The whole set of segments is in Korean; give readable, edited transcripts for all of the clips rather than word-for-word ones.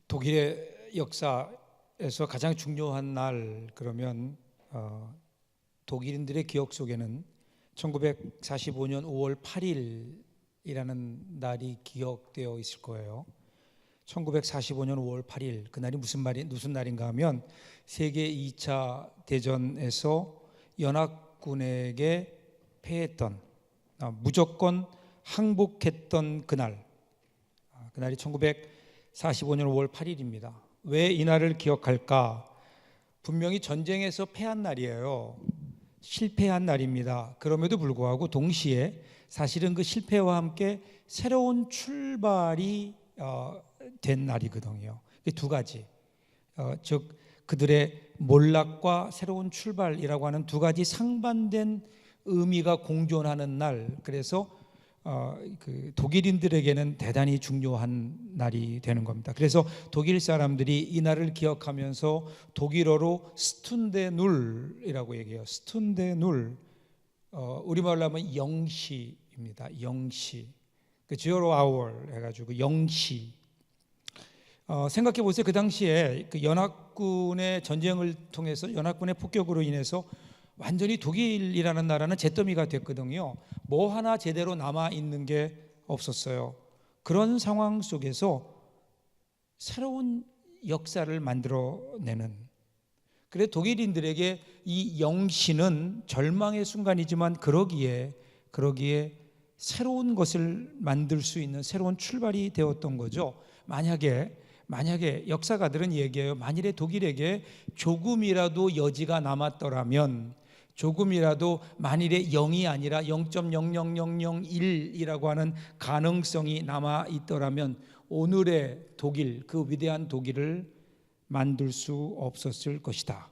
독일의 역사에서 가장 중요한 날 그러면 독일인들의 기억 속에는 1945년 5월 8일이라는 날이 기억되어 있을 거예요. 1945년 5월 8일 그날이 무슨 날인가 하면 세계 2차 대전에서 연합군에게 패했던 무조건 항복했던 그날이 1945년 5월 8일입니다. 왜 이 날을 기억할까? 분명히 전쟁에서 패한 날이에요. 실패한 날입니다. 그럼에도 불구하고 동시에 사실은 그 실패와 함께 새로운 출발이 된 날이거든요. 두 가지, 즉 그들의 몰락과 새로운 출발이라고 하는 두 가지 상반된 의미가 공존하는 날. 그래서 그 독일인들에게는 대단히 중요한 날이 되는 겁니다. 그래서 독일 사람들이 이 날을 기억하면서 독일어로 스툰데눌이라고 얘기해요. 스툰데눌, 우리말로 하면 영시입니다. 영시, 그 zero hour 해가지고 영시. 생각해 보세요. 그 당시에 그 연합군의 전쟁을 통해서, 연합군의 폭격으로 인해서 완전히 독일이라는 나라는 잿더미가 됐거든요. 뭐 하나 제대로 남아있는 게 없었어요. 그런 상황 속에서 새로운 역사를 만들어내는, 그래 독일인들에게 이 영시는 절망의 순간이지만 그러기에 새로운 것을 만들 수 있는 새로운 출발이 되었던 거죠. 만약에 역사가들은 얘기해요. 만일에 독일에게 조금이라도 여지가 남았더라면, 조금이라도 만일에 0이 아니라 0.00001이라고 하는 가능성이 남아 있더라면 오늘의 독일, 그 위대한 독일을 만들 수 없었을 것이다.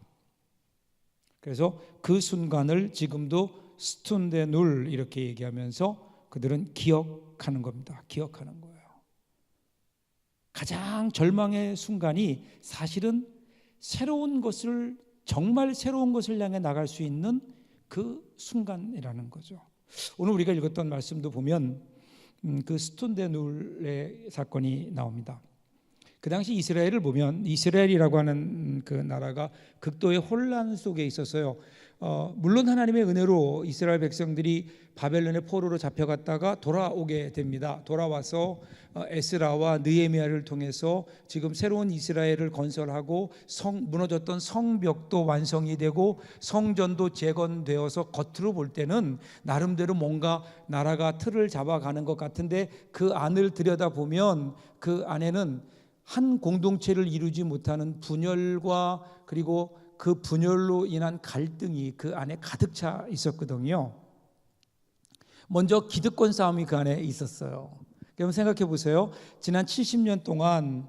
그래서 그 순간을 지금도 스툰데눌 이렇게 얘기하면서 그들은 기억하는 겁니다. 기억하는 거예요. 가장 절망의 순간이 사실은 정말 새로운 것을 향해 나갈 수 있는 그 순간이라는 거죠. 오늘 우리가 읽었던 말씀도 보면 그 스툰데눌의 사건이 나옵니다. 그 당시 이스라엘을 보면, 이스라엘이라고 하는 그 나라가 극도의 혼란 속에 있었어요. 물론 하나님의 은혜로 이스라엘 백성들이 바벨론의 포로로 잡혀갔다가 돌아오게 됩니다. 돌아와서 에스라와 느헤미야를 통해서 지금 새로운 이스라엘을 건설하고 무너졌던 성벽도 완성이 되고 성전도 재건되어서 겉으로 볼 때는 나름대로 뭔가 나라가 틀을 잡아가는 것 같은데, 그 안을 들여다보면 그 안에는 한 공동체를 이루지 못하는 분열과 그리고 그 분열로 인한 갈등이 그 안에 가득 차 있었거든요. 먼저 기득권 싸움이 그 안에 있었어요. 그럼 생각해 보세요. 지난 70년 동안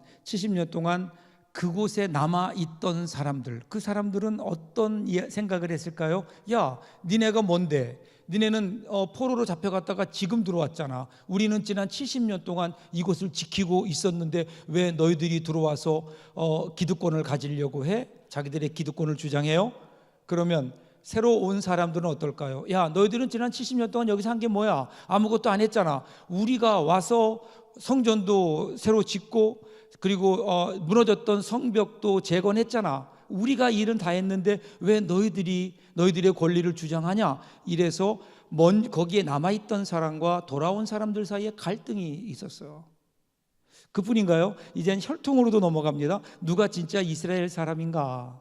그곳에 남아있던 사람들, 그 사람들은 어떤 생각을 했을까요? 야, 니네가 뭔데? 니네는 포로로 잡혀갔다가 지금 들어왔잖아. 우리는 지난 70년 동안 이곳을 지키고 있었는데 왜 너희들이 들어와서 기득권을 가지려고 해? 자기들의 기득권을 주장해요? 그러면 새로 온 사람들은 어떨까요? 야, 너희들은 지난 70년 동안 여기서 한 게 뭐야? 아무것도 안 했잖아. 우리가 와서 성전도 새로 짓고 그리고 무너졌던 성벽도 재건했잖아. 우리가 일은 다 했는데 왜 너희들의 권리를 주장하냐? 이래서 거기에 남아있던 사람과 돌아온 사람들 사이에 갈등이 있었어요. 그뿐인가요? 이젠 혈통으로도 넘어갑니다. 누가 진짜 이스라엘 사람인가?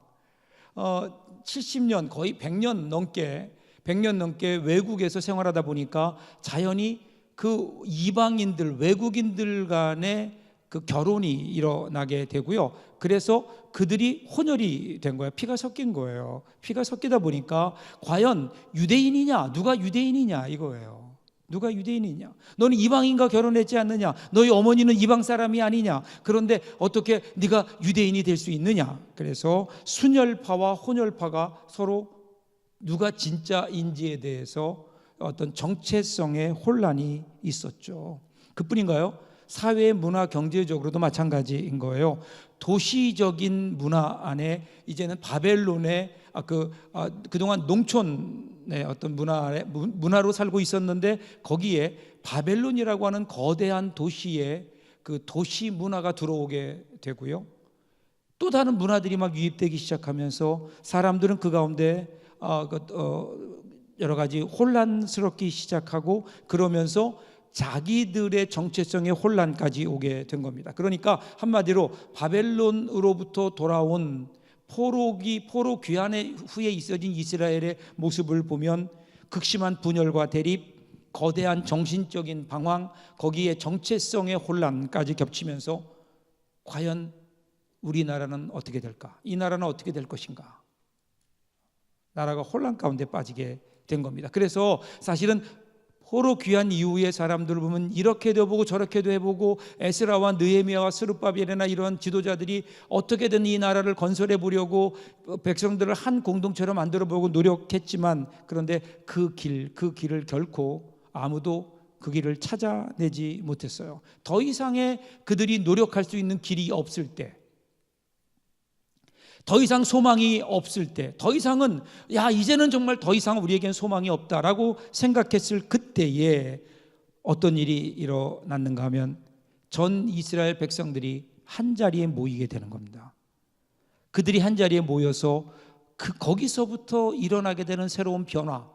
70년, 거의 100년 넘게 외국에서 생활하다 보니까 자연히 그 이방인들, 외국인들 간의 그 결혼이 일어나게 되고요. 그래서 그들이 혼혈이 된 거예요. 피가 섞인 거예요. 피가 섞이다 보니까 과연 유대인이냐, 누가 유대인이냐 이거예요. 누가 유대인이냐? 너는 이방인과 결혼했지 않느냐? 너희 어머니는 이방 사람이 아니냐? 그런데 어떻게 네가 유대인이 될 수 있느냐? 그래서 순혈파와 혼혈파가 서로 누가 진짜인지에 대해서 어떤 정체성의 혼란이 있었죠. 그뿐인가요? 사회, 문화, 경제적으로도 마찬가지인 거예요. 도시적인 문화 안에 이제는 바벨론의 그동안 농촌 어떤 문화로 살고 있었는데 거기에 바벨론이라고 하는 거대한 도시에 그 도시 문화가 들어오게 되고요. 또 다른 문화들이 막 유입되기 시작하면서 사람들은 그 가운데 여러 가지 혼란스럽기 시작하고 그러면서 자기들의 정체성의 혼란까지 오게 된 겁니다. 그러니까 한마디로 바벨론으로부터 돌아온 포로 귀환의 후에 있어진 이스라엘의 모습을 보면 극심한 분열과 대립, 거대한 정신적인 방황, 거기에 정체성의 혼란까지 겹치면서 과연 우리나라는 어떻게 될까? 이 나라는 어떻게 될 것인가? 나라가 혼란 가운데 빠지게 된 겁니다. 그래서 사실은 포로 귀환 이후의 사람들을 보면 이렇게도 해보고 저렇게도 해보고 에스라와 느헤미야와 스룹바벨이나 이런 지도자들이 어떻게든 이 나라를 건설해 보려고 백성들을 한 공동체로 만들어 보고 노력했지만 그런데 그 길을 결코 아무도 그 길을 찾아내지 못했어요. 더 이상의 그들이 노력할 수 있는 길이 없을 때, 더 이상 소망이 없을 때, 더 이상은 이제는 정말 더 이상 우리에겐 소망이 없다라고 생각했을 그때에 어떤 일이 일어났는가 하면 전 이스라엘 백성들이 한 자리에 모이게 되는 겁니다. 그들이 한 자리에 모여서 거기서부터 일어나게 되는 새로운 변화,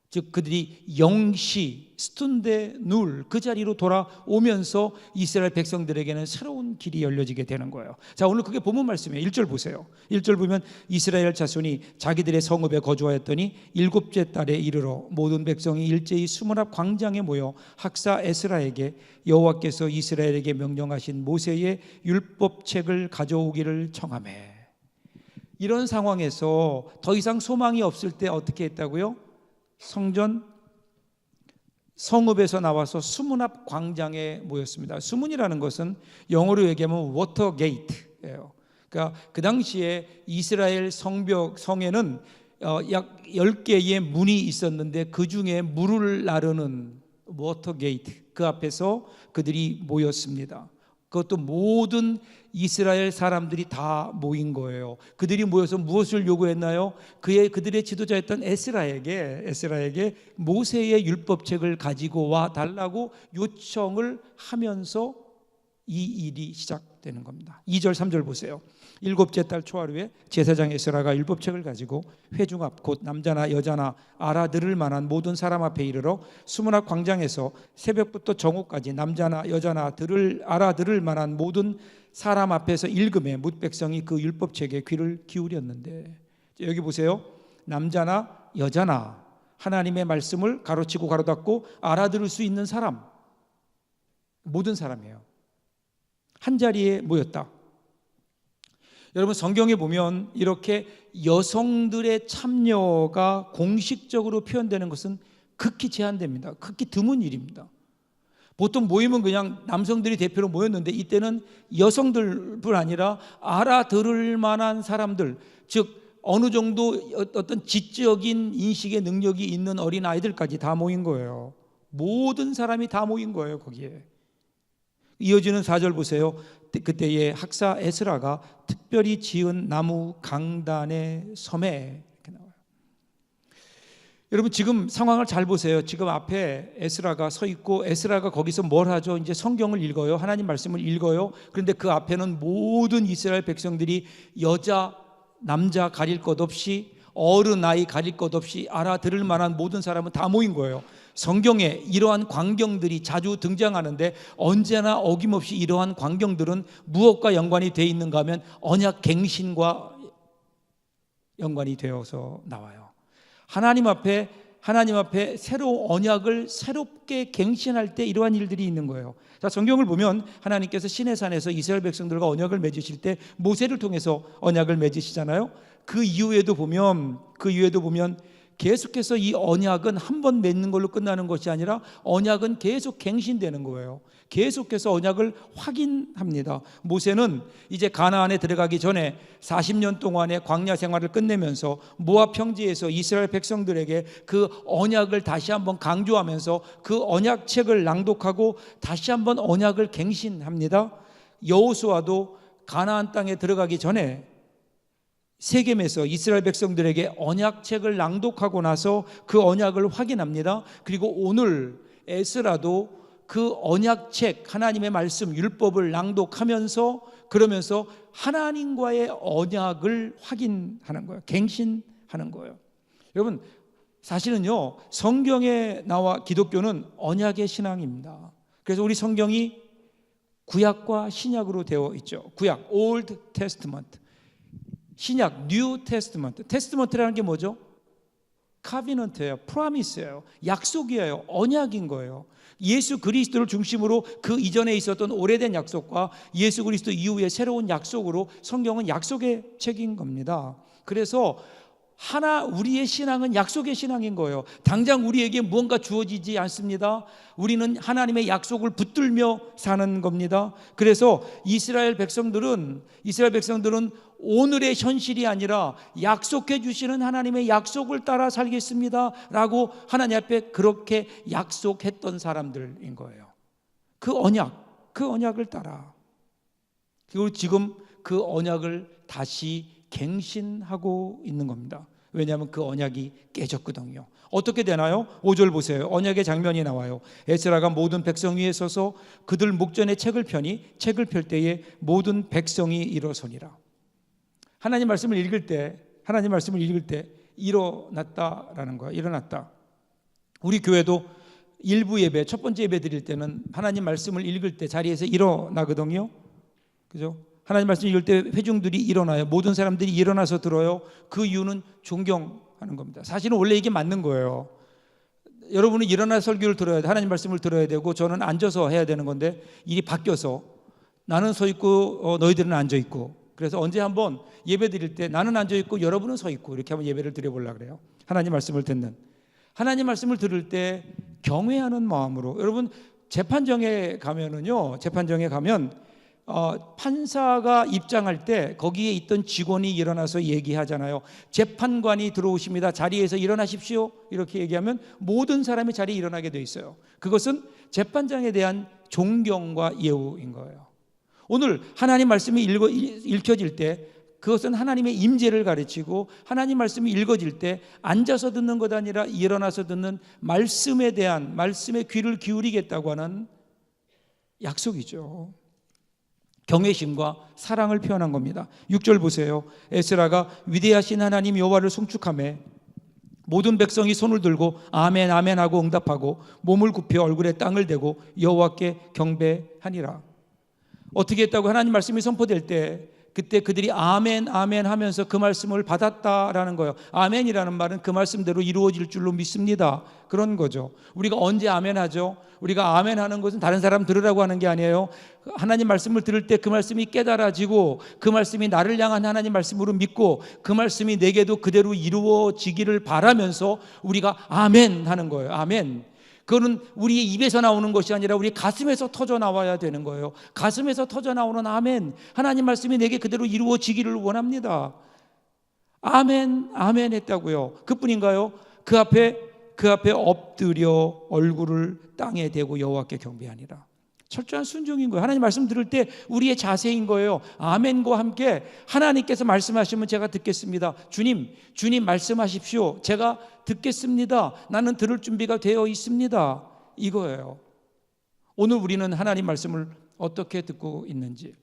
즉 그들이 영시 스툰데 눌 그 자리로 돌아오면서 이스라엘 백성들에게는 새로운 길이 열려지게 되는 거예요. 자, 오늘 그게 본문 말씀이에요. 1절 보세요. 1절 보면 이스라엘 자손이 자기들의 성읍에 거주하였더니 7째 달에 이르러 모든 백성이 일제히 수문 앞 광장에 모여 학사 에스라에게 여호와께서 이스라엘에게 명령하신 모세의 율법책을 가져오기를 청하매. 이런 상황에서 더 이상 소망이 없을 때 어떻게 했다고요? 성읍에서 나와서 수문 앞 광장에 모였습니다. 수문이라는 것은 영어로 얘기하면 워터 게이트예요. 그러니까 그 당시에 이스라엘 성에는 약 10개의 문이 있었는데 그 중에 물을 나르는 워터 게이트, 그 앞에서 그들이 모였습니다. 그것도 모든 이스라엘 사람들이 다 모인 거예요. 그들이 모여서 무엇을 요구했나요? 그들의 지도자였던 에스라에게 모세의 율법책을 가지고 와 달라고 요청을 하면서 이 일이 시작되는 겁니다. 2절 3절 보세요. 7째 달 초하루에 제사장 에스라가 율법책을 가지고 회중 앞 곧 남자나 여자나 알아들을 만한 모든 사람 앞에 이르러 수문 앞 광장에서 새벽부터 정오까지 남자나 여자나 알아들을 만한 모든 사람 앞에서 읽음에 뭇 백성이 그 율법책에 귀를 기울였는데, 여기 보세요. 남자나 여자나 하나님의 말씀을 가로치고 가로닫고 알아들을 수 있는 사람, 모든 사람이에요. 한 자리에 모였다. 여러분, 성경에 보면 이렇게 여성들의 참여가 공식적으로 표현되는 것은 극히 제한됩니다. 극히 드문 일입니다. 보통 모임은 그냥 남성들이 대표로 모였는데 이때는 여성들뿐 아니라 알아들을 만한 사람들, 즉 어느 정도 어떤 지적인 인식의 능력이 있는 어린 아이들까지 다 모인 거예요. 모든 사람이 다 모인 거예요, 거기에. 이어지는 4절 보세요. 그때에 학사 에스라가 특별히 지은 나무 강단의 섬에, 이렇게 나와요. 여러분, 지금 상황을 잘 보세요. 지금 앞에 에스라가 서 있고 에스라가 거기서 뭘 하죠? 이제 성경을 읽어요. 하나님 말씀을 읽어요. 그런데 그 앞에는 모든 이스라엘 백성들이 여자, 남자 가릴 것 없이, 어른, 아이 가릴 것 없이 알아들을 만한 모든 사람은 다 모인 거예요. 성경에 이러한 광경들이 자주 등장하는데 언제나 어김없이 이러한 광경들은 무엇과 연관이 되어 있는가 하면 언약 갱신과 연관이 되어서 나와요. 하나님 앞에 새로운 언약을 새롭게 갱신할 때 이러한 일들이 있는 거예요. 자, 성경을 보면 하나님께서 시내산에서 이스라엘 백성들과 언약을 맺으실 때 모세를 통해서 언약을 맺으시잖아요. 그 이후에도 보면 계속해서 이 언약은 한 번 맺는 걸로 끝나는 것이 아니라 언약은 계속 갱신되는 거예요. 계속해서 언약을 확인합니다. 모세는 이제 가나안에 들어가기 전에 40년 동안의 광야 생활을 끝내면서 모압 평지에서 이스라엘 백성들에게 그 언약을 다시 한번 강조하면서 그 언약책을 낭독하고 다시 한번 언약을 갱신합니다. 여호수아도 가나안 땅에 들어가기 전에 세겜에서 이스라엘 백성들에게 언약책을 낭독하고 나서 그 언약을 확인합니다. 그리고 오늘 에스라도 그 언약책, 하나님의 말씀, 율법을 낭독하면서 그러면서 하나님과의 언약을 확인하는 거예요. 갱신하는 거예요. 여러분, 사실은요, 성경에 나와 기독교는 언약의 신앙입니다. 그래서 우리 성경이 구약과 신약으로 되어 있죠. 구약, Old Testament. 신약, New Testament. 테스트먼트라는 게 뭐죠? 카비넌트예요. 프로미스예요. 약속이에요. 언약인 거예요. 예수 그리스도를 중심으로 그 이전에 있었던 오래된 약속과 예수 그리스도 이후의 새로운 약속으로 성경은 약속의 책인 겁니다. 그래서 우리의 신앙은 약속의 신앙인 거예요. 당장 우리에게 무언가 주어지지 않습니다. 우리는 하나님의 약속을 붙들며 사는 겁니다. 그래서 이스라엘 백성들은 오늘의 현실이 아니라 약속해 주시는 하나님의 약속을 따라 살겠습니다 라고 하나님 앞에 그렇게 약속했던 사람들인 거예요. 그 언약을 따라. 그리고 지금 그 언약을 다시 갱신하고 있는 겁니다. 왜냐하면 그 언약이 깨졌거든요. 어떻게 되나요? 5절 보세요. 언약의 장면이 나와요. 에스라가 모든 백성 위에 서서 그들 목전에 책을 펴니 책을 펼 때에 모든 백성이 일어서니라. 하나님 말씀을 읽을 때 일어났다라는 거야. 일어났다. 우리 교회도 일부 예배, 첫 번째 예배 드릴 때는 하나님 말씀을 읽을 때 자리에서 일어나거든요. 그죠? 하나님 말씀 읽을 때 회중들이 일어나요. 모든 사람들이 일어나서 들어요. 그 이유는 존경하는 겁니다. 사실은 원래 이게 맞는 거예요. 여러분은 일어나 설교를 들어야 돼. 하나님 말씀을 들어야 되고 저는 앉아서 해야 되는 건데 일이 바뀌어서 나는 서 있고 너희들은 앉아 있고, 그래서 언제 한번 예배 드릴 때 나는 앉아 있고 여러분은 서 있고 이렇게 한번 예배를 드려보려고 그래요. 하나님 말씀을 들을 때 경외하는 마음으로. 여러분, 재판정에 가면 판사가 입장할 때 거기에 있던 직원이 일어나서 얘기하잖아요. 재판관이 들어오십니다. 자리에서 일어나십시오. 이렇게 얘기하면 모든 사람이 자리에 일어나게 돼 있어요. 그것은 재판장에 대한 존경과 예우인 거예요. 오늘 하나님 말씀이 읽혀질 때 그것은 하나님의 임재를 가르치고, 하나님 말씀이 읽어질 때 앉아서 듣는 것 아니라 일어나서 듣는 말씀에 귀를 기울이겠다고 하는 약속이죠. 경외심과 사랑을 표현한 겁니다. 6절 보세요. 에스라가 위대하신 하나님 여호와를 송축하며 모든 백성이 손을 들고 아멘 아멘 하고 응답하고 몸을 굽혀 얼굴에 땅을 대고 여호와께 경배하니라. 어떻게 했다고? 하나님 말씀이 선포될 때 그때 그들이 아멘 아멘 하면서 그 말씀을 받았다라는 거예요. 아멘이라는 말은 그 말씀대로 이루어질 줄로 믿습니다, 그런 거죠. 우리가 언제 아멘 하죠? 우리가 아멘 하는 것은 다른 사람 들으라고 하는 게 아니에요. 하나님 말씀을 들을 때 그 말씀이 깨달아지고 그 말씀이 나를 향한 하나님 말씀으로 믿고 그 말씀이 내게도 그대로 이루어지기를 바라면서 우리가 아멘 하는 거예요. 아멘. 그거는 우리의 입에서 나오는 것이 아니라 우리 가슴에서 터져 나와야 되는 거예요. 가슴에서 터져 나오는 아멘. 하나님 말씀이 내게 그대로 이루어지기를 원합니다. 아멘, 아멘 했다고요. 그뿐인가요? 그 앞에 엎드려 얼굴을 땅에 대고 여호와께 경배하니라. 철저한 순종인 거예요. 하나님 말씀 들을 때 우리의 자세인 거예요. 아멘과 함께 하나님께서 말씀하시면 제가 듣겠습니다. 주님 말씀하십시오. 제가 듣겠습니다. 나는 들을 준비가 되어 있습니다. 이거예요. 오늘 우리는 하나님 말씀을 어떻게 듣고 있는지.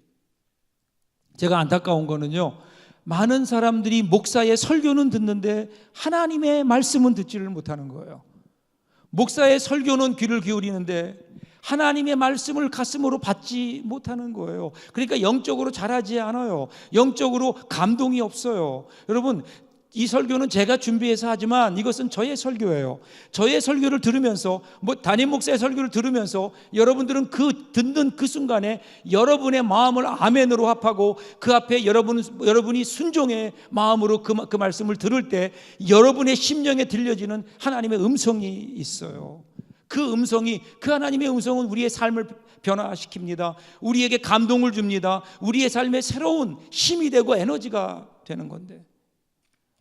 제가 안타까운 거는요, 많은 사람들이 목사의 설교는 듣는데 하나님의 말씀은 듣지를 못하는 거예요. 목사의 설교는 귀를 기울이는데 하나님의 말씀을 가슴으로 받지 못하는 거예요. 그러니까 영적으로 자라지 않아요. 영적으로 감동이 없어요. 여러분, 이 설교는 제가 준비해서 하지만 이것은 저의 설교예요. 저의 설교를 들으면서, 담임 목사의 설교를 들으면서 여러분들은 듣는 그 순간에 여러분의 마음을 아멘으로 합하고 그 앞에 여러분이 순종의 마음으로 그 말씀을 들을 때 여러분의 심령에 들려지는 하나님의 음성이 있어요. 그 하나님의 음성은 우리의 삶을 변화시킵니다. 우리에게 감동을 줍니다. 우리의 삶에 새로운 힘이 되고 에너지가 되는 건데,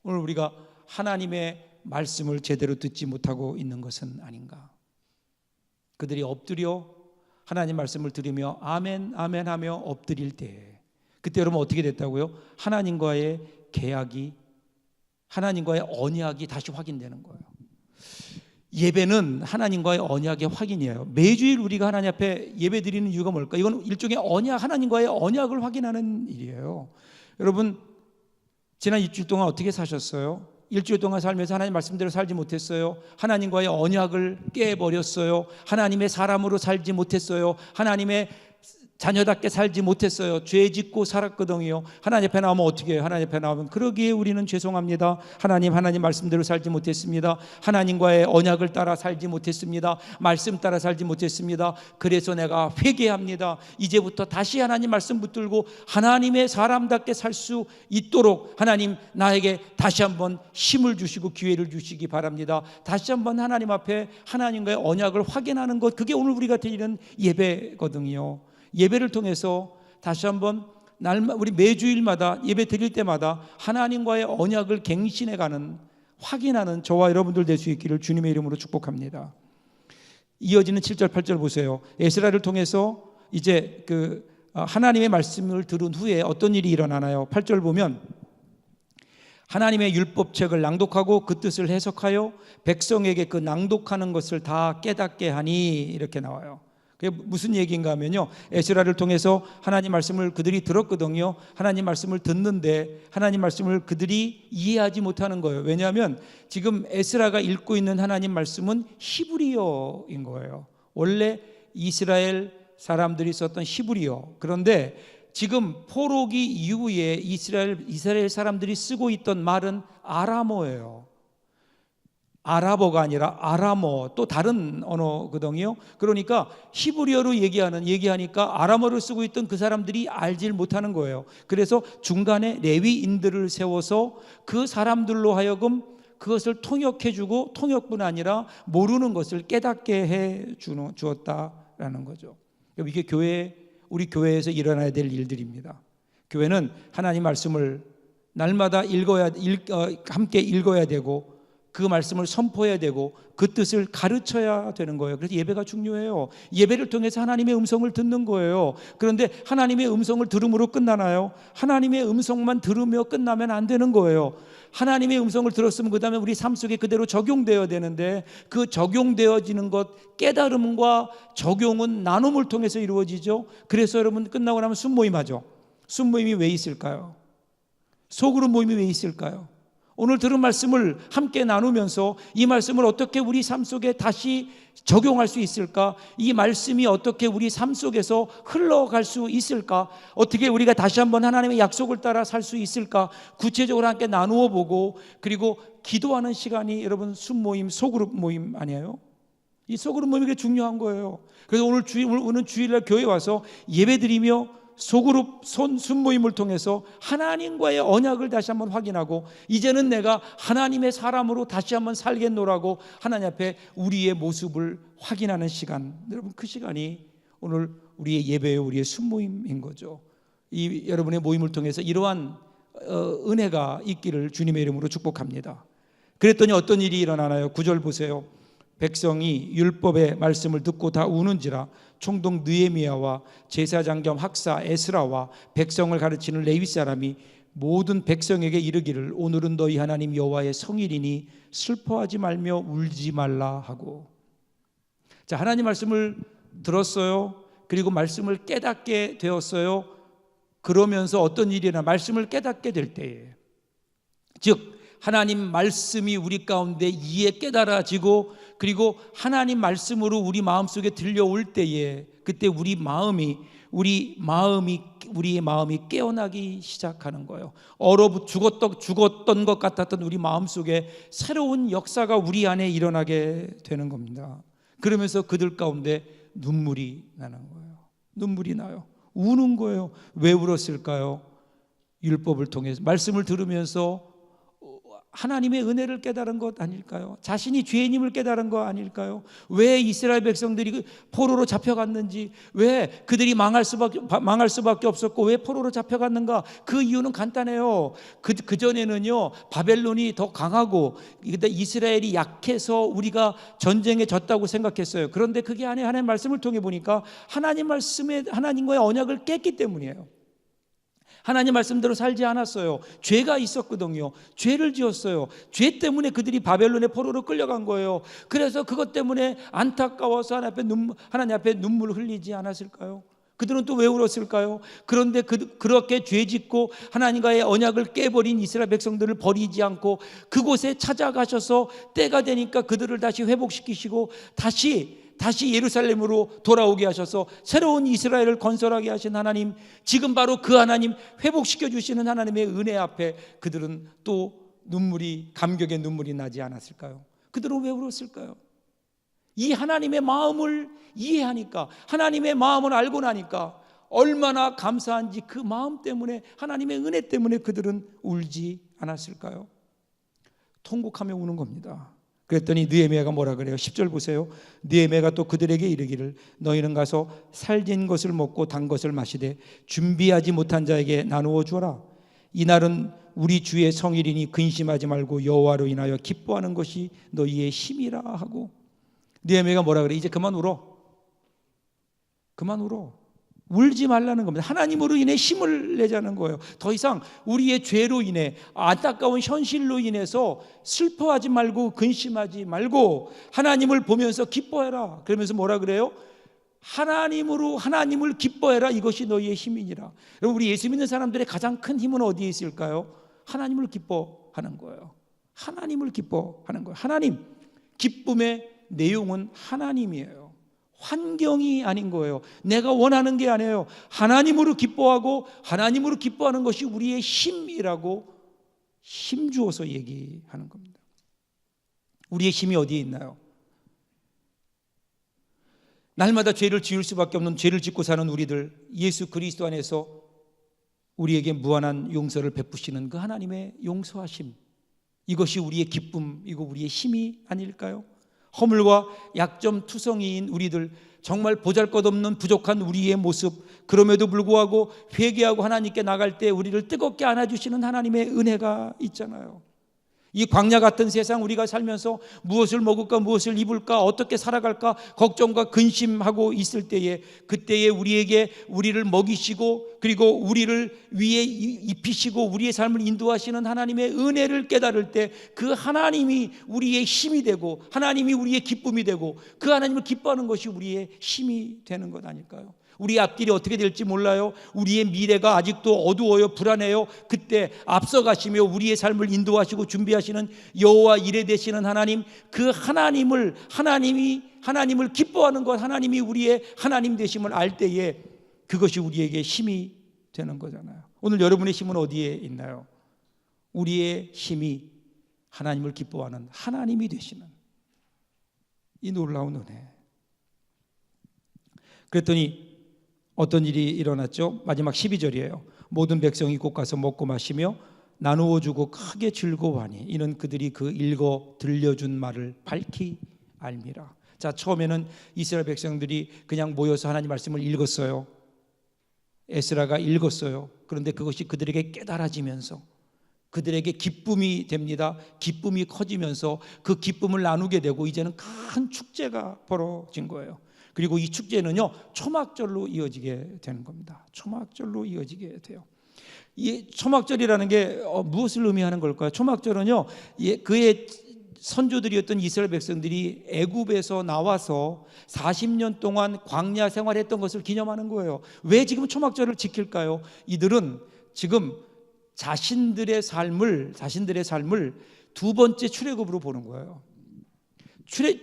오늘 우리가 하나님의 말씀을 제대로 듣지 못하고 있는 것은 아닌가. 그들이 엎드려 하나님 말씀을 들으며 아멘 아멘 하며 엎드릴 때, 그때 여러분 어떻게 됐다고요? 하나님과의 계약이, 하나님과의 언약이 다시 확인되는 거예요. 예배는 하나님과의 언약의 확인이에요. 매주일 우리가 하나님 앞에 예배 드리는 이유가 뭘까? 이건 일종의 언약, 하나님과의 언약을 확인하는 일이에요. 여러분, 지난 일주일 동안 어떻게 사셨어요? 일주일 동안 살면서 하나님 말씀대로 살지 못했어요. 하나님과의 언약을 깨버렸어요. 하나님의 사람으로 살지 못했어요. 하나님의 자녀답게 살지 못했어요. 죄 짓고 살았거든요. 하나님 앞에 나오면 어떻게 해요? 하나님 앞에 나오면 그러기에 우리는 죄송합니다. 하나님 말씀대로 살지 못했습니다. 하나님과의 언약을 따라 살지 못했습니다. 말씀 따라 살지 못했습니다. 그래서 내가 회개합니다. 이제부터 다시 하나님 말씀 붙들고 하나님의 사람답게 살 수 있도록 하나님 나에게 다시 한번 힘을 주시고 기회를 주시기 바랍니다. 다시 한번 하나님 앞에 하나님과의 언약을 확인하는 것, 그게 오늘 우리가 드리는 예배거든요. 예배를 통해서 다시 한번 우리 매주일마다 예배 드릴 때마다 하나님과의 언약을 갱신해가는, 확인하는 저와 여러분들 될 수 있기를 주님의 이름으로 축복합니다. 이어지는 7절 8절 보세요. 에스라를 통해서 이제 하나님의 말씀을 들은 후에 어떤 일이 일어나나요? 8절 보면 하나님의 율법책을 낭독하고 그 뜻을 해석하여 백성에게 그 낭독하는 것을 다 깨닫게 하니, 이렇게 나와요. 그게 무슨 얘기인가 하면요, 에스라를 통해서 하나님 말씀을 그들이 들었거든요. 하나님 말씀을 듣는데 하나님 말씀을 그들이 이해하지 못하는 거예요. 왜냐하면 지금 에스라가 읽고 있는 하나님 말씀은 히브리어인 거예요. 원래 이스라엘 사람들이 썼던 히브리어. 그런데 지금 포로기 이후에 이스라엘 사람들이 쓰고 있던 말은 아람어예요. 아랍어가 아니라 아람어, 또 다른 언어거든요. 그러니까 히브리어로 얘기하니까 아람어를 쓰고 있던 그 사람들이 알질 못하는 거예요. 그래서 중간에 레위인들을 세워서 그 사람들로 하여금 그것을 통역해주고, 통역뿐 아니라 모르는 것을 깨닫게 해 주었다라는 거죠. 이게 우리 교회에서 일어나야 될 일들입니다. 교회는 하나님 말씀을 날마다 함께 읽어야 되고, 그 말씀을 선포해야 되고, 그 뜻을 가르쳐야 되는 거예요. 그래서 예배가 중요해요. 예배를 통해서 하나님의 음성을 듣는 거예요. 그런데 하나님의 음성을 들음으로 끝나나요? 하나님의 음성만 들으며 끝나면 안 되는 거예요. 하나님의 음성을 들었으면 그 다음에 우리 삶 속에 그대로 적용되어야 되는데, 그 적용되어지는 것, 깨달음과 적용은 나눔을 통해서 이루어지죠. 그래서 여러분, 끝나고 나면 순모임 하죠. 순모임이 왜 있을까요? 소그룹 모임이 왜 있을까요? 오늘 들은 말씀을 함께 나누면서 이 말씀을 어떻게 우리 삶 속에 다시 적용할 수 있을까? 이 말씀이 어떻게 우리 삶 속에서 흘러갈 수 있을까? 어떻게 우리가 다시 한번 하나님의 약속을 따라 살 수 있을까? 구체적으로 함께 나누어 보고, 그리고 기도하는 시간이 여러분 순모임, 소그룹 모임 아니에요? 이 소그룹 모임이 중요한 거예요. 그래서 오늘 주일날 교회 와서 예배드리며 소그룹 순모임을 통해서 하나님과의 언약을 다시 한번 확인하고, 이제는 내가 하나님의 사람으로 다시 한번 살겠노라고 하나님 앞에 우리의 모습을 확인하는 시간, 여러분 그 시간이 오늘 우리의 예배요, 우리의 순모임인 거죠. 이 여러분의 모임을 통해서 이러한 은혜가 있기를 주님의 이름으로 축복합니다. 그랬더니 어떤 일이 일어나나요? 9절 보세요. 백성이 율법의 말씀을 듣고 다 우는지라 총독 느헤미야와 제사장 겸 학사 에스라와 백성을 가르치는 레위 사람이 모든 백성에게 이르기를 오늘은 너희 하나님 여호와의 성일이니 슬퍼하지 말며 울지 말라 하고. 자, 하나님 말씀을 들었어요. 그리고 말씀을 깨닫게 되었어요. 그러면서 어떤 일이나 말씀을 깨닫게 될 때에, 즉 하나님 말씀이 우리 가운데 이해 깨달아지고, 그리고 하나님 말씀으로 우리 마음속에 들려올 때에, 그때 우리의 마음이 깨어나기 시작하는 거예요. 죽었던 것 같았던 우리 마음속에 새로운 역사가 우리 안에 일어나게 되는 겁니다. 그러면서 그들 가운데 눈물이 나는 거예요. 눈물이 나요. 우는 거예요. 왜 울었을까요? 율법을 통해서, 말씀을 들으면서 하나님의 은혜를 깨달은 것 아닐까요? 자신이 죄인임을 깨달은 것 아닐까요? 왜 이스라엘 백성들이 포로로 잡혀갔는지, 왜 그들이 망할 수밖에 없었고 왜 포로로 잡혀갔는가? 그 이유는 간단해요. 그 전에는요, 바벨론이 더 강하고 이스라엘이 약해서 우리가 전쟁에 졌다고 생각했어요. 그런데 그게 아니에요. 하나님 말씀을 통해 보니까 하나님과의 언약을 깼기 때문이에요. 하나님 말씀대로 살지 않았어요. 죄가 있었거든요. 죄를 지었어요. 죄 때문에 그들이 바벨론의 포로로 끌려간 거예요. 그래서 그것 때문에 안타까워서 하나님 앞에 눈물을 흘리지 않았을까요? 그들은 또 왜 울었을까요? 그런데 그렇게 죄짓고 하나님과의 언약을 깨버린 이스라엘 백성들을 버리지 않고 그곳에 찾아가셔서 때가 되니까 그들을 다시 회복시키시고 다시 예루살렘으로 돌아오게 하셔서 새로운 이스라엘을 건설하게 하신 하나님, 지금 바로 그 하나님, 회복시켜 주시는 하나님의 은혜 앞에 그들은 또 감격의 눈물이 나지 않았을까요? 그들은 왜 울었을까요? 이 하나님의 마음을 이해하니까, 하나님의 마음을 알고 나니까 얼마나 감사한지 그 마음 때문에, 하나님의 은혜 때문에 그들은 울지 않았을까요? 통곡하며 우는 겁니다. 그랬더니 느헤미야가 뭐라 그래요? 10절 보세요. 느헤미야가 또 그들에게 이르기를 너희는 가서 살진 것을 먹고 단 것을 마시되 준비하지 못한 자에게 나누어 주어라. 이날은 우리 주의 성일이니 근심하지 말고 여호와로 인하여 기뻐하는 것이 너희의 힘이라 하고, 느헤미야가 뭐라 그래? 이제 그만 울어. 그만 울어. 울지 말라는 겁니다. 하나님으로 인해 힘을 내자는 거예요. 더 이상 우리의 죄로 인해, 안타까운 현실로 인해서 슬퍼하지 말고 근심하지 말고 하나님을 보면서 기뻐해라. 그러면서 뭐라 그래요? 하나님을 기뻐해라. 이것이 너희의 힘이니라. 여러분, 우리 예수 믿는 사람들의 가장 큰 힘은 어디에 있을까요? 하나님을 기뻐하는 거예요. 하나님을 기뻐하는 거예요. 하나님, 기쁨의 내용은 하나님이에요. 환경이 아닌 거예요. 내가 원하는 게 아니에요. 하나님으로 기뻐하고 하나님으로 기뻐하는 것이 우리의 힘이라고 힘주어서 얘기하는 겁니다. 우리의 힘이 어디에 있나요? 날마다 죄를 지을 수밖에 없는, 죄를 짓고 사는 우리들, 예수 그리스도 안에서 우리에게 무한한 용서를 베푸시는 그 하나님의 용서하심, 이것이 우리의 기쁨이고 우리의 힘이 아닐까요? 허물과 약점 투성이인 우리들, 정말 보잘것없는 부족한 우리의 모습, 그럼에도 불구하고 회개하고 하나님께 나갈 때 우리를 뜨겁게 안아주시는 하나님의 은혜가 있잖아요. 이 광야 같은 세상 우리가 살면서 무엇을 먹을까, 무엇을 입을까, 어떻게 살아갈까 걱정과 근심하고 있을 때에, 그때에 우리를 먹이시고 그리고 우리를 위에 입히시고 우리의 삶을 인도하시는 하나님의 은혜를 깨달을 때 그 하나님이 우리의 힘이 되고 하나님이 우리의 기쁨이 되고 그 하나님을 기뻐하는 것이 우리의 힘이 되는 것 아닐까요? 우리 앞길이 어떻게 될지 몰라요. 우리의 미래가 아직도 어두워요. 불안해요. 그때 앞서가시며 우리의 삶을 인도하시고 준비하시는 여호와 이레 되시는 하나님, 그 하나님을 기뻐하는 것, 하나님이 우리의 하나님 되심을 알 때에 그것이 우리에게 힘이 되는 거잖아요. 오늘 여러분의 힘은 어디에 있나요? 우리의 힘이 하나님을 기뻐하는 하나님이 되시는 이 놀라운 은혜. 그랬더니 어떤 일이 일어났죠? 마지막 12절이에요. 모든 백성이 곧 가서 먹고 마시며 나누어 주고 크게 즐거워하니 이는 그들이 그 읽어 들려준 말을 밝히 알미라. 자, 처음에는 이스라엘 백성들이 그냥 모여서 하나님 말씀을 읽었어요. 에스라가 읽었어요. 그런데 그것이 그들에게 깨달아지면서 그들에게 기쁨이 됩니다. 기쁨이 커지면서 그 기쁨을 나누게 되고 이제는 큰 축제가 벌어진 거예요. 그리고 이 축제는요, 초막절로 이어지게 되는 겁니다. 초막절로 이어지게 돼요. 이 초막절이라는 게 무엇을 의미하는 걸까요? 초막절은요, 그의 선조들이었던 이스라엘 백성들이 애굽에서 나와서 40년 동안 광야 생활했던 것을 기념하는 거예요. 왜 지금 초막절을 지킬까요? 이들은 지금 자신들의 삶을 두 번째 출애굽으로 보는 거예요.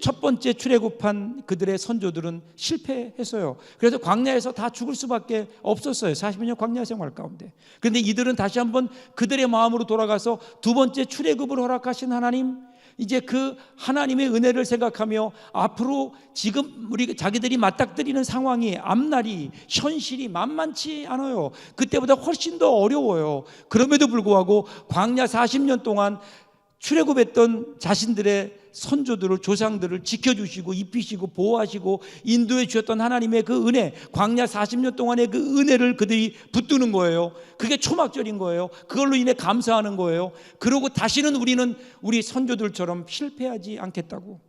첫 번째 출애굽한 그들의 선조들은 실패했어요. 그래서 광야에서 다 죽을 수밖에 없었어요. 40년 광야 생활 가운데. 그런데 이들은 다시 한번 그들의 마음으로 돌아가서 두 번째 출애굽을 허락하신 하나님, 이제 그 하나님의 은혜를 생각하며 앞으로 지금 자기들이 맞닥뜨리는 상황이, 앞날이, 현실이 만만치 않아요. 그때보다 훨씬 더 어려워요. 그럼에도 불구하고 광야 40년 동안 출애굽했던 자신들의 선조들을, 조상들을 지켜주시고 입히시고 보호하시고 인도해 주셨던 하나님의 그 은혜, 광야 40년 동안의 그 은혜를 그들이 붙드는 거예요. 그게 초막절인 거예요. 그걸로 인해 감사하는 거예요. 그러고 다시는 우리는 우리 선조들처럼 실패하지 않겠다고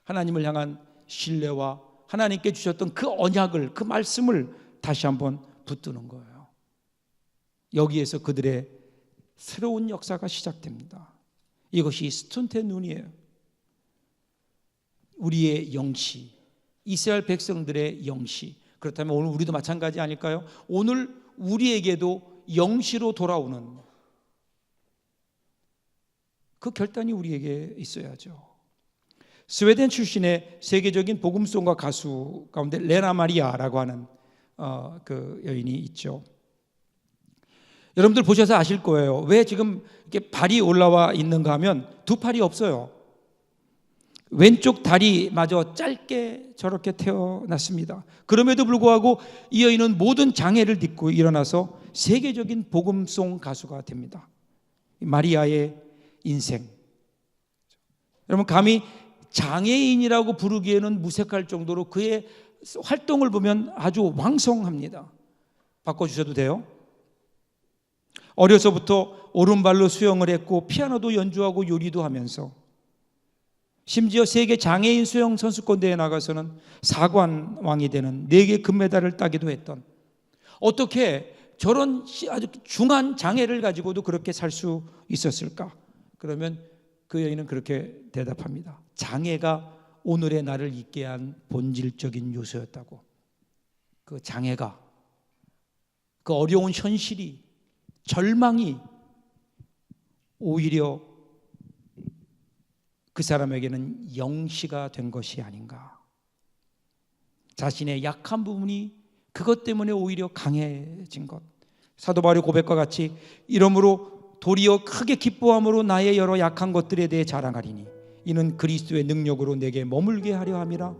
하나님을 향한 신뢰와 하나님께 주셨던 그 언약을, 그 말씀을 다시 한번 붙드는 거예요. 여기에서 그들의 새로운 역사가 시작됩니다. 이것이 스톤트의 눈이에요. 우리의 영시, 이스라엘 백성들의 영시. 그렇다면 오늘 우리도 마찬가지 아닐까요? 오늘 우리에게도 영시로 돌아오는 그 결단이 우리에게 있어야죠. 스웨덴 출신의 세계적인 복음송가 가수 가운데 레나 마리아라고 하는 그 여인이 있죠. 여러분들 보셔서 아실 거예요. 왜 지금 이렇게 발이 올라와 있는가 하면 두 팔이 없어요. 왼쪽 다리마저 짧게 저렇게 태어났습니다. 그럼에도 불구하고 이 여인은 모든 장애를 딛고 일어나서 세계적인 복음송 가수가 됩니다. 마리아의 인생. 여러분, 감히 장애인이라고 부르기에는 무색할 정도로 그의 활동을 보면 아주 왕성합니다. 바꿔주셔도 돼요. 어려서부터 오른발로 수영을 했고 피아노도 연주하고 요리도 하면서 심지어 세계 장애인 수영 선수권 대회에 나가서는 4관왕이 되는 4개 금메달을 따기도 했던, 어떻게 저런 아주 중한 장애를 가지고도 그렇게 살 수 있었을까? 그러면 그 여인은 그렇게 대답합니다. 장애가 오늘의 나를 있게 한 본질적인 요소였다고. 그 장애가, 그 어려운 현실이, 절망이 오히려 그 사람에게는 영시가 된 것이 아닌가. 자신의 약한 부분이 그것 때문에 오히려 강해진 것. 사도 바울의 고백과 같이 이러므로 도리어 크게 기뻐함으로 나의 여러 약한 것들에 대해 자랑하리니 이는 그리스도의 능력으로 내게 머물게 하려 함이라.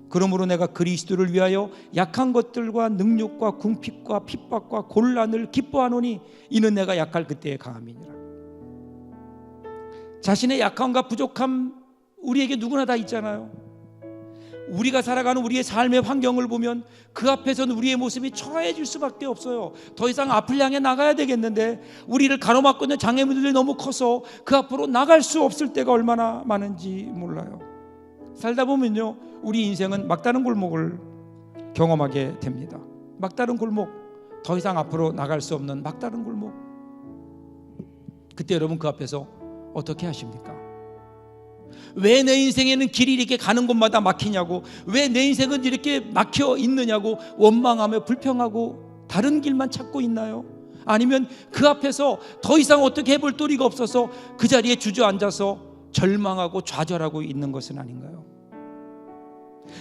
그러므로 내가 그리스도를 위하여 약한 것들과 능력과 궁핍과 핍박과 곤란을 기뻐하노니 이는 내가 약할 그때의 강함이니라. 자신의 약함과 부족함, 우리에게 누구나 다 있잖아요. 우리가 살아가는 우리의 삶의 환경을 보면 그 앞에서는 우리의 모습이 초라해질 수밖에 없어요. 더 이상 앞을 향해 나가야 되겠는데 우리를 가로막고 있는 장애물들이 너무 커서 그 앞으로 나갈 수 없을 때가 얼마나 많은지 몰라요. 살다 보면요, 우리 인생은 막다른 골목을 경험하게 됩니다. 막다른 골목, 더 이상 앞으로 나갈 수 없는 막다른 골목. 그때 여러분 그 앞에서 어떻게 하십니까? 왜 내 인생에는 길이 이렇게 가는 곳마다 막히냐고, 왜 내 인생은 이렇게 막혀 있느냐고 원망하며 불평하고 다른 길만 찾고 있나요? 아니면 그 앞에서 더 이상 어떻게 해볼 도리가 없어서 그 자리에 주저앉아서 절망하고 좌절하고 있는 것은 아닌가요?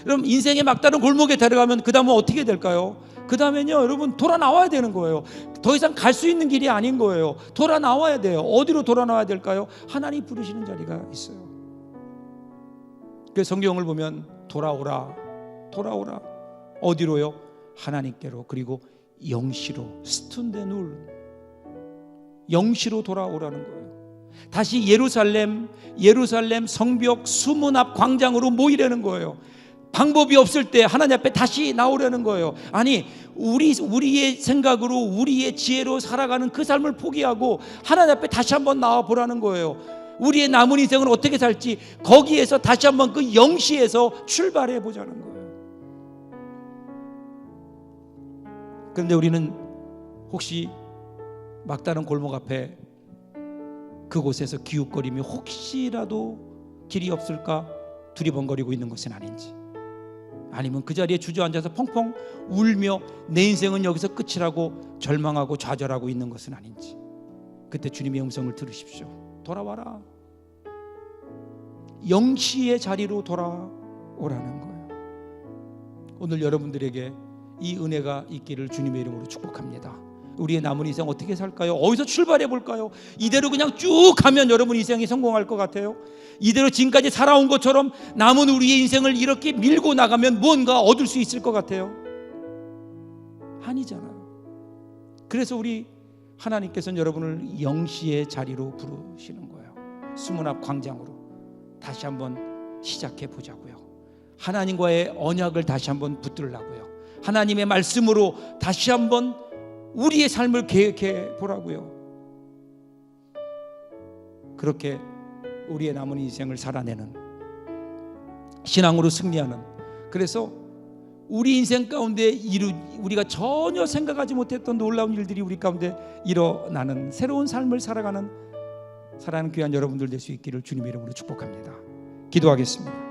그럼 인생의 막다른 골목에 데려가면 그 다음은 어떻게 될까요? 그 다음엔요, 여러분 돌아 나와야 되는 거예요. 더 이상 갈 수 있는 길이 아닌 거예요. 돌아 나와야 돼요. 어디로 돌아 나와야 될까요? 하나님 부르시는 자리가 있어요. 그 성경을 보면 돌아오라, 돌아오라. 어디로요? 하나님께로. 그리고 영시로, 스툰데눌, 영시로 돌아오라는 거예요. 다시 예루살렘 성벽 수문 앞 광장으로 모이려는 거예요. 방법이 없을 때 하나님 앞에 다시 나오려는 거예요. 아니, 우리의 생각으로, 우리의 지혜로 살아가는 그 삶을 포기하고 하나님 앞에 다시 한번 나와 보라는 거예요. 우리의 남은 인생을 어떻게 살지, 거기에서 다시 한번 그 영시에서 출발해 보자는 거예요. 그런데 우리는 혹시 막다른 골목 앞에 그곳에서 기웃거리며 혹시라도 길이 없을까 두리번거리고 있는 것은 아닌지, 아니면 그 자리에 주저앉아서 펑펑 울며 내 인생은 여기서 끝이라고 절망하고 좌절하고 있는 것은 아닌지, 그때 주님의 음성을 들으십시오. 돌아와라. 영시의 자리로 돌아오라는 거예요. 오늘 여러분들에게 이 은혜가 있기를 주님의 이름으로 축복합니다. 우리의 남은 인생 어떻게 살까요? 어디서 출발해 볼까요? 이대로 그냥 쭉 가면 여러분 인생이 성공할 것 같아요? 이대로 지금까지 살아온 것처럼 남은 우리의 인생을 이렇게 밀고 나가면 무언가 얻을 수 있을 것 같아요? 아니잖아요. 그래서 우리 하나님께서는 여러분을 영시의 자리로 부르시는 거예요. 수문 앞 광장으로 다시 한번 시작해 보자고요. 하나님과의 언약을 다시 한번 붙들라고요. 하나님의 말씀으로 다시 한번 우리의 삶을 계획해 보라고요. 그렇게 우리의 남은 인생을 살아내는, 신앙으로 승리하는, 그래서 우리 인생 가운데 우리가 전혀 생각하지 못했던 놀라운 일들이 우리 가운데 일어나는 새로운 삶을 살아가는 귀한 여러분들 될 수 있기를 주님의 이름으로 축복합니다. 기도하겠습니다.